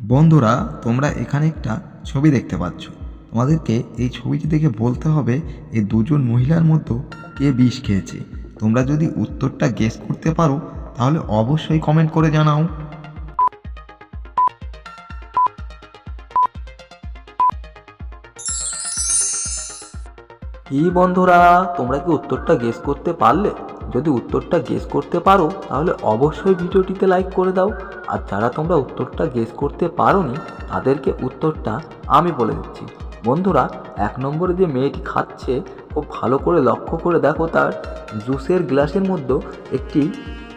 বন্ধুরা, তোমরা এখানে একটা ছবি দেখতে পাচ্ছ। তোমাদেরকে এই ছবিটি দেখে বলতে হবে এই দুজন মহিলার মধ্যে কে বিষ খেয়েছে। তোমরা যদি উত্তরটা গেস করতে পারো তাহলে অবশ্যই কমেন্ট করে জানাও। কি বন্ধুরা, তোমরা কি উত্তরটা গেস করতে পারলে? যদি উত্তরটা গেস করতে পারো তাহলে অবশ্যই ভিডিওটিতে লাইক করে দাও। আর যারা তোমরা উত্তরটা গেস করতে পারোনি তাদেরকে উত্তরটা আমি বলে দিচ্ছি। বন্ধুরা, 1 নম্বরে যে মেয়েটি খাচ্ছে খুব ভালো করে লক্ষ্য করে দেখো, তার জুসের গ্লাসের মধ্যে একটি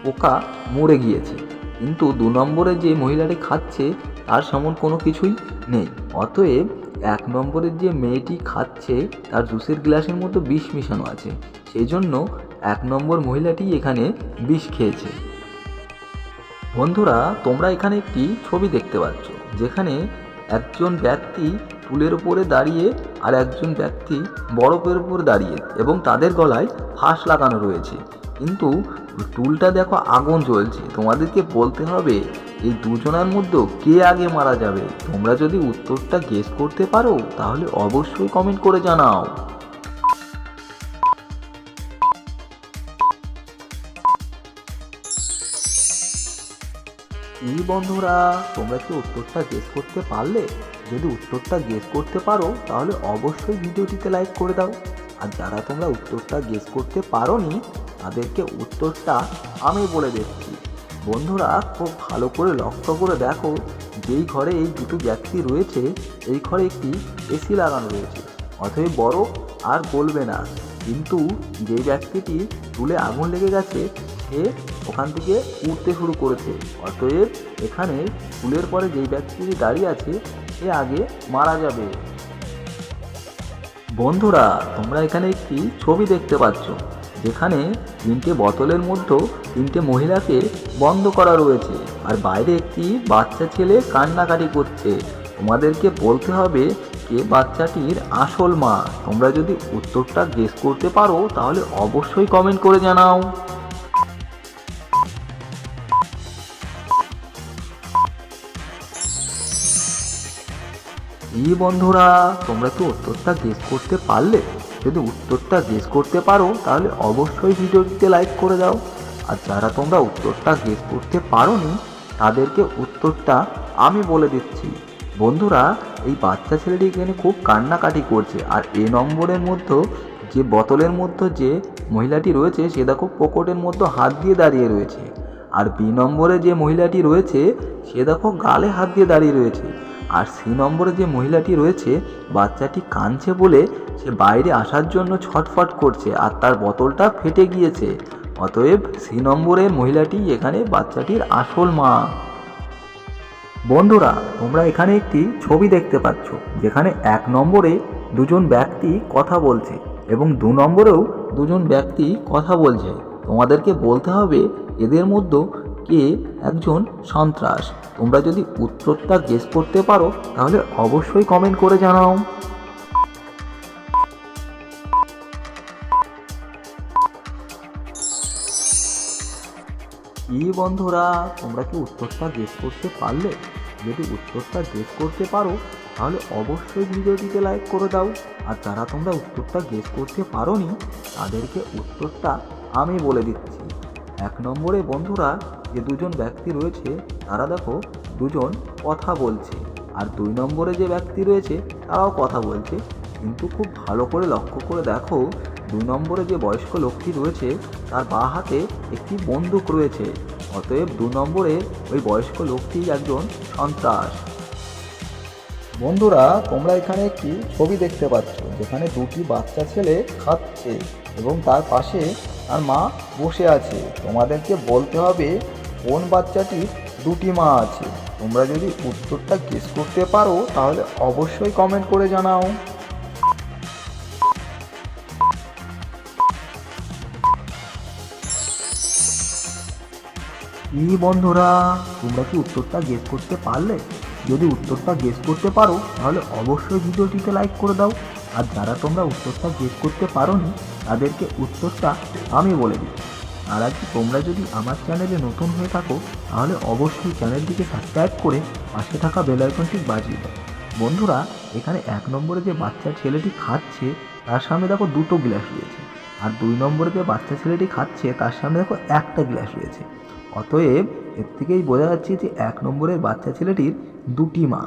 পোকা মরে গিয়েছে। কিন্তু 2 নম্বরে যে মহিলাটি খাচ্ছে তার সেমন কোনো কিছুই নেই। অতএব 1 নম্বরের যে মেয়েটি খাচ্ছে তার জুসের গ্লাসের মধ্যে বিষ মিশানো আছে, সেই জন্য 1 নম্বর মহিলাটি এখানে বিষ খেয়েছে। বন্ধুরা, তোমরা এখানে একটি ছবি দেখতে পাচ্ছ, যেখানে একজন ব্যক্তি টুলের উপরে দাঁড়িয়ে আর একজন ব্যক্তি বরফের উপর দাঁড়িয়ে, এবং তাদের গলায় ফাঁস লাগানো রয়েছে। কিন্তু টুলটা দেখো আগুন জ্বলছে। তোমাদেরকে বলতে হবে এই দুজনের মধ্যে কে আগে মারা যাবে। তোমরা যদি উত্তরটা গেস করতে পারো তাহলে অবশ্যই কমেন্ট করে জানাও। এই বন্ধুরা, তোমরা কি উত্তরটা গেস করতে পারলে? যদি উত্তরটা গেস করতে পারো তাহলে অবশ্যই ভিডিওটিতে লাইক করে দাও। আর যারা তোমরা উত্তরটা গেস করতে পারোনি তাদেরকে উত্তরটা আমি বলে দিচ্ছি। বন্ধুরা, খুব ভালো করে লক্ষ্য করে দেখো, যেই ঘরে এই দুটো ব্যক্তি রয়েছে এই ঘরে একটি এসি লাগানো রয়েছে। অতএব বরফ আর গলবে না। কিন্তু যে ব্যক্তিটি চুলে আগুন লেগে গেছে সে ওখান থেকে উঠতে শুরু করেছে। অতএব এখানে চুলের পরে যেই ব্যক্তিটি দাঁড়িয়ে আছে সে আগে মারা যাবে। বন্ধুরা, তোমরা এখানে একটি ছবি দেখতে পাচ্ছ, যেখানে 3টে বোতলের মধ্যে 3টে মহিলাকে বন্ধ করা রয়েছে, আর বাইরে একটি বাচ্চা ছেলে কান্নাকাটি করছে। তোমাদেরকে বলতে হবে কে বাচ্চাটির আসল মা। তোমরা যদি উত্তরটা গেস করতে পারো তাহলে অবশ্যই কমেন্ট করে জানাও। এই বন্ধুরা, তোমরা কি উত্তরটা গেস করতে পারলে? যদি উত্তরটা গেস করতে পারো তাহলে অবশ্যই ভিডিওটিতে লাইক করে দাও। আর যারা তোমরা উত্তরটা গেস করতে পারোনি তাদেরকে উত্তরটা আমি বলে দিচ্ছি। বন্ধুরা, এই বাচ্চা ছেলেটি এখানে খুব কান্নাকাটি করছে, আর এ নম্বরের মধ্যে যে বোতলের মধ্যে যে মহিলাটি রয়েছে সে দেখো পকেটের মধ্যে হাত দিয়ে দাঁড়িয়ে রয়েছে। আর বি নম্বরে যে মহিলাটি রয়েছে সে দেখো গালে হাত দিয়ে দাঁড়িয়ে রয়েছে। আর সি নম্বরে যে মহিলাটি রয়েছে বাচ্চাটি কাঁদছে বলে সে বাইরে আসার জন্য ছটফট করছে, আর তার বোতলটা ফেটে গিয়েছে। অতএব সি নম্বরের মহিলাটি এখানে বাচ্চাটির আসল মা। বন্ধুরা, তোমরা এখানে একটি ছবি দেখতে পাচ্ছ, যেখানে 1 নম্বরে দুজন ব্যক্তি কথা বলছে এবং 2 নম্বরেও দুজন ব্যক্তি কথা বলছে। তোমাদেরকে বলতে হবে এদের মধ্যে কে একজন সন্ত্রাস। তোমরা যদি উত্তরটা গেস করতে পারো তাহলে অবশ্যই কমেন্ট করে জানাও। কি বন্ধুরা, তোমরা কি উত্তরটা গেস করতে পারলে? যদি উত্তরটা গেস করতে পারো তাহলে অবশ্যই ভিডিওটিতে লাইক করে দাও। আর যারা তোমরা উত্তরটা গেস করতে পারোনি তাদেরকে উত্তরটা আমি বলে দিচ্ছি। 1 নম্বরে বন্ধুরা যে দুজন ব্যক্তি রয়েছে তারা দেখো দুজন কথা বলছে, আর 2 নম্বরে যে ব্যক্তি রয়েছে তারাও কথা বলছে। কিন্তু খুব ভালো করে লক্ষ্য করে দেখো, 2 নম্বরে যে বয়স্ক লোকটি রয়েছে তার বাঁ হাতে একটি বন্দুক রয়েছে। অতএব 2 নম্বরে ওই বয়স্ক লোকটি একজন সন্ত্রাস। বন্ধুরা, তোমরা এখানে একটি ছবি দেখতে পাচ্ছ, যেখানে 2টি বাচ্চা ছেলে খাচ্ছে এবং তার পাশে তার মা বসে আছে। তোমাদেরকে বলতে হবে কোন বাচ্চাটির 2টি মা আছে। তোমরা যদি উত্তরটা গেস করতে পারো তাহলে অবশ্যই কমেন্ট করে জানাও। এই বন্ধুরা, তোমরা কি উত্তরটা গেস করতে পারলে? যদি উত্তরটা গেস করতে পারো তাহলে অবশ্যই ভিডিওটিতে লাইক করে দাও। আর যারা তোমরা উত্তরটা গেস করতে পারোনি তাদেরকে উত্তরটা আমি বলে দিই। আর আজকে তোমরা যদি আমার চ্যানেলে নতুন হয়ে থাকো তাহলে অবশ্যই চ্যানেলটিকে সাবস্ক্রাইব করে পাশে থাকা বেল আইকনটি বাজিয়ে দাও। বন্ধুরা, এখানে 1 নম্বরে যে বাচ্চা ছেলেটি খাচ্ছে তার সামনে দেখো 2টো গ্লাস রয়েছে, আর 2 নম্বরে যে বাচ্চা ছেলেটি খাচ্ছে তার সামনে দেখো 1টা গ্লাস রয়েছে। অতএব এর থেকেই বোঝা যাচ্ছে যে 1 নম্বরের বাচ্চা ছেলেটির 2টি মা।